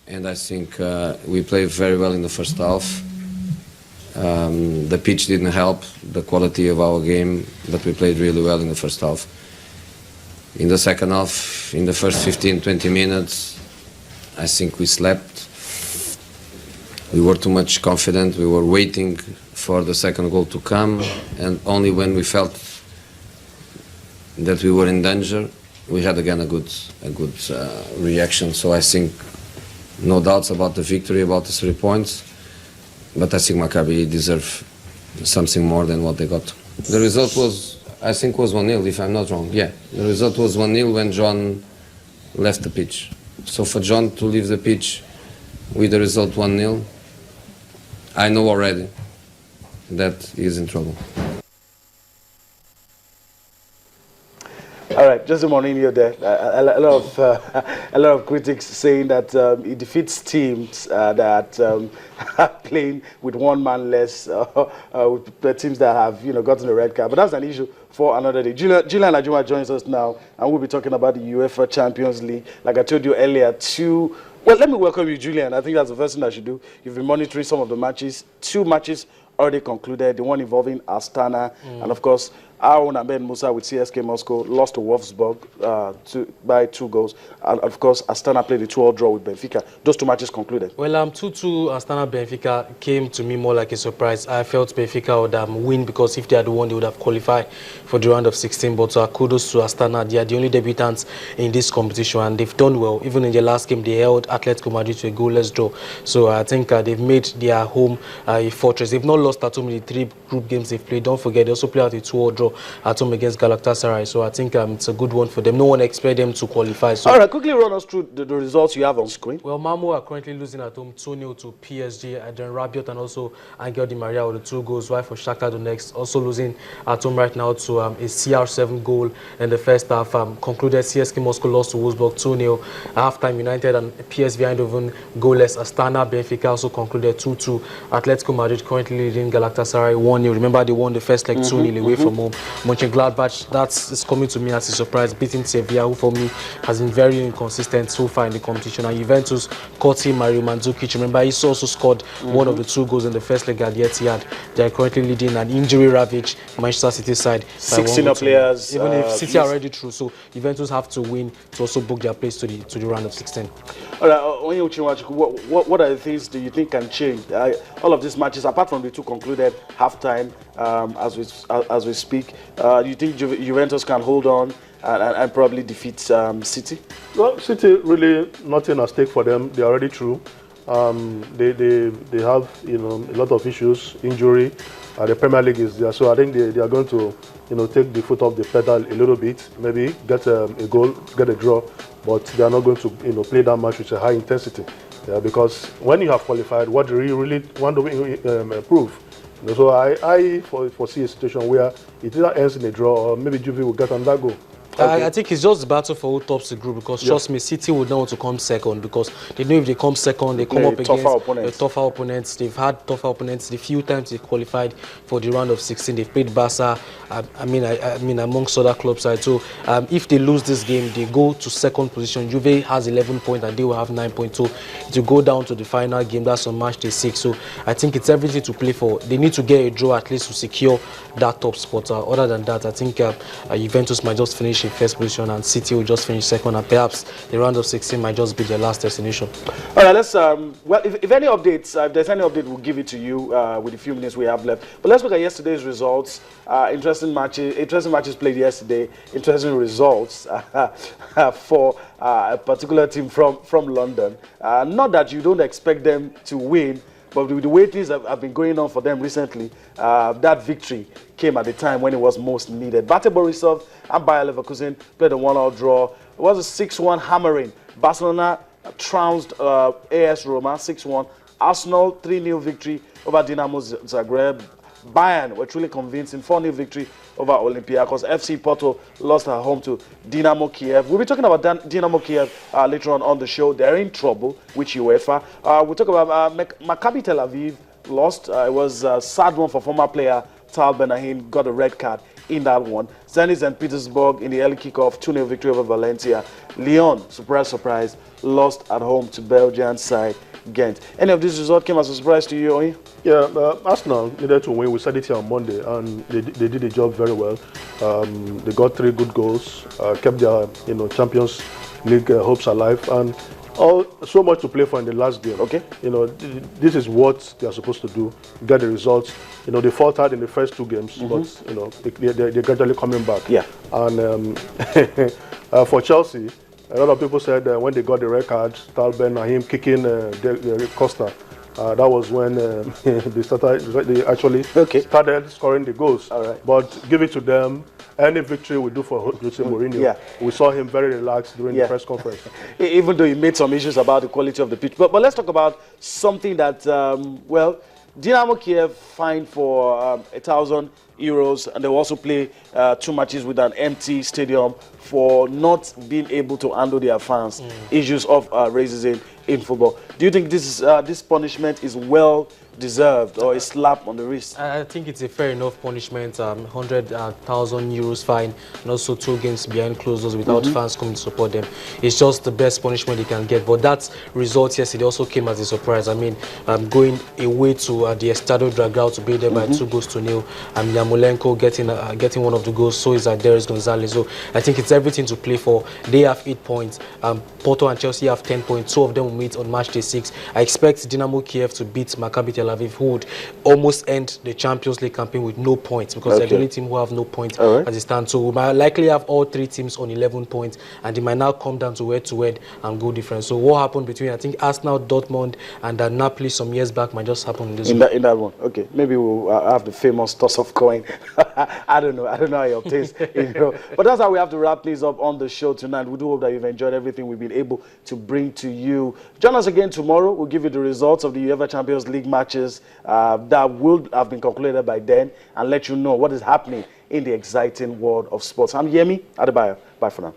and I think we played very well in the first half. The pitch didn't help the quality of our game, but we played really well in the first half. In the second half, in the first 15-20 minutes, I think we slept. We were too much confident. We were waiting for the second goal to come, and only when we felt that we were in danger, we had again a good reaction. So I think no doubts about the victory, about the 3 points, but I think Maccabi deserve something more than what they got. The result was, I think, was 1-0, if I'm not wrong. Yeah, the result was 1-0 when John left the pitch. So for John to leave the pitch with the result 1-0, I know already that he's in trouble. All right, Jose Mourinho there. A lot of critics saying that he defeats teams that are playing with one man less, with teams that have gotten a red card. But that's an issue for another day. Julian Ajuma joins us now, and we'll be talking about the UEFA Champions League. Like I told you earlier, well, let me welcome you, Julian. I think that's the first thing I should do. You've been monitoring some of the matches. 2 matches already concluded. The one involving Astana, and of course, our own Ahmed Musa with CSK Moscow lost to Wolfsburg by 2 goals. And of course, Astana played a 2-2 draw with Benfica. Those 2 matches concluded. Well, 2-2 Astana Benfica came to me more like a surprise. I felt Benfica would win, because if they had won, they would have qualified for the round of 16. But kudos to Astana. They are the only debutants in this competition, and they've done well. Even in the last game, they held Atletico Madrid to a goalless draw. So I think they've made their home a fortress. They've not lost at home in the 3 group games they've played. Don't forget, they also played out a 2-2 draw at home against Galatasaray. So I think it's a good one for them. No one expected them to qualify. So all right, quickly run us through the results you have on screen. Well, Malmo are currently losing at home 2-0 to PSG. Then Rabiot and also Angel Di Maria with the 2 goals, while for Shakhtar Donetsk also losing at home right now to a CR7 goal in the first half. Concluded CSK Moscow lost to Wolfsburg 2-0. Halftime, United and PSV Eindhoven goalless. Astana Benfica also concluded 2-2. Atletico Madrid currently leading Galatasaray 1-0. Remember, they won the first leg 2-0 away from home. Mönchengladbach, that's coming to me as a surprise, beating Sevilla, who for me has been very inconsistent so far in the competition. And Juventus, Cotti, Mario Mandzukic, remember he also scored one of the 2 goals in the first leg at the Etihad. They are currently leading an injury-ravaged Manchester City side. 16 players. Even if City are already through, so Juventus have to win to also book their place to the round of 16. All right, what are the things do you think can change? All of these matches, apart from the 2 concluded halftime, as we speak, do you think Juventus can hold on and probably defeat City? Well, City really nothing at stake for them. They're already through. They have a lot of issues, injury. The Premier League is there, so I think they are going to take the foot off the pedal a little bit. Maybe get a goal, get a draw, but they are not going to play that match with a high intensity. Because when you have qualified, what do you really want to prove? So I foresee a situation where it either ends in a draw or maybe Juve will get another goal. Okay. I think it's just the battle for who tops the group, because trust me, City would not want to come second, because they know if they come second, they come up against tougher opponents. They've had tougher opponents. The few times they qualified for the round of 16, they've played Barca. I mean, amongst other club sides. So if they lose this game, they go to second position. Juve has 11 points and they will have 9 points. So to go down to the final game, that's on March the 6th. So I think it's everything to play for. They need to get a draw at least to secure that top spot. Other than that, I think Juventus might just finish in first position and City will just finish second, and perhaps the round of 16 might just be their last destination. All right, let's well, if any updates, if there's any update, we'll give it to you with the few minutes we have left. But let's look at yesterday's results. Interesting matches played yesterday. Interesting results for a particular team from London. Not that you don't expect them to win, but with the way things have been going on for them recently, that victory came at the time when it was most needed. Bate Borisov and Bayer Leverkusen played a 1-1 draw. It was a 6-1 hammering. Barcelona trounced AS Roma 6-1. Arsenal 3-0 victory over Dinamo Zagreb. Bayern were truly convincing 4-0 victory over Olympiacos. FC Porto lost at home to Dinamo Kiev. We'll be talking about Dinamo Kiev later on the show. They're in trouble with UEFA. We'll talk about Maccabi Tel Aviv lost. It was a sad one for former player Tal Benahin, got a red card in that one. Zenit and Petersburg in the early kickoff, 2-0 victory over Valencia. Lyon, surprise, surprise, lost at home to Belgian side Ghent. Any of these results came as a surprise to you, Oyin? Yeah, Arsenal needed to win. We said it here on Monday, and they did the job very well. They got 3 good goals, kept their Champions League hopes alive, and so much to play for in the last game. Okay. This is what they are supposed to do. Get the results. They faltered in the first 2 games, but they're gradually coming back. Yeah. And for Chelsea, a lot of people said when they got the red card, Talben and him kicking Costa. That was when they actually started scoring the goals. All right. But give it to them. Any victory we do for Jose Mourinho. Yeah. We saw him very relaxed during the press conference. Even though he made some issues about the quality of the pitch. But let's talk about something that, Dynamo Kiev fined for 1,000 euros, and they will also play 2 matches with an empty stadium for not being able to handle their fans. Issues of racism in football. Do you think this punishment is well deserved, or a slap on the wrist? I think it's a fair enough punishment. 100,000 euros fine, and also 2 games behind closed doors without fans coming to support them. It's just the best punishment they can get. But that result yesterday also came as a surprise. I mean, going away to the Estadio Dragao to be there by 2-0, and Yarmolenko getting one of the goals. So is Darius Gonzalez. So I think it's everything to play for. They have 8 points. Porto and Chelsea have 10 points. 2 of them will meet on match day 6. I expect Dynamo Kiev to beat Maccabi Tel Aviv, who would almost end the Champions League campaign with no points, because they're the only team who have no points as it stands. So we might likely have all 3 teams on 11 points, and they might now come down to head-to-head and goal difference. So what happened between, I think, Arsenal, Dortmund, and Napoli some years back might just happen in this one. In that one. Okay, maybe we'll have the famous toss of coin. I don't know how it obtains. But that's how we have to wrap things up on the show tonight. We do hope that you've enjoyed everything we've been able to bring to you. Join us again tomorrow. We'll give you the results of the UEFA Champions League matches that will have been concluded by then, and let you know what is happening in the exciting world of sports. I'm Yemi Adebayo. Bye for now.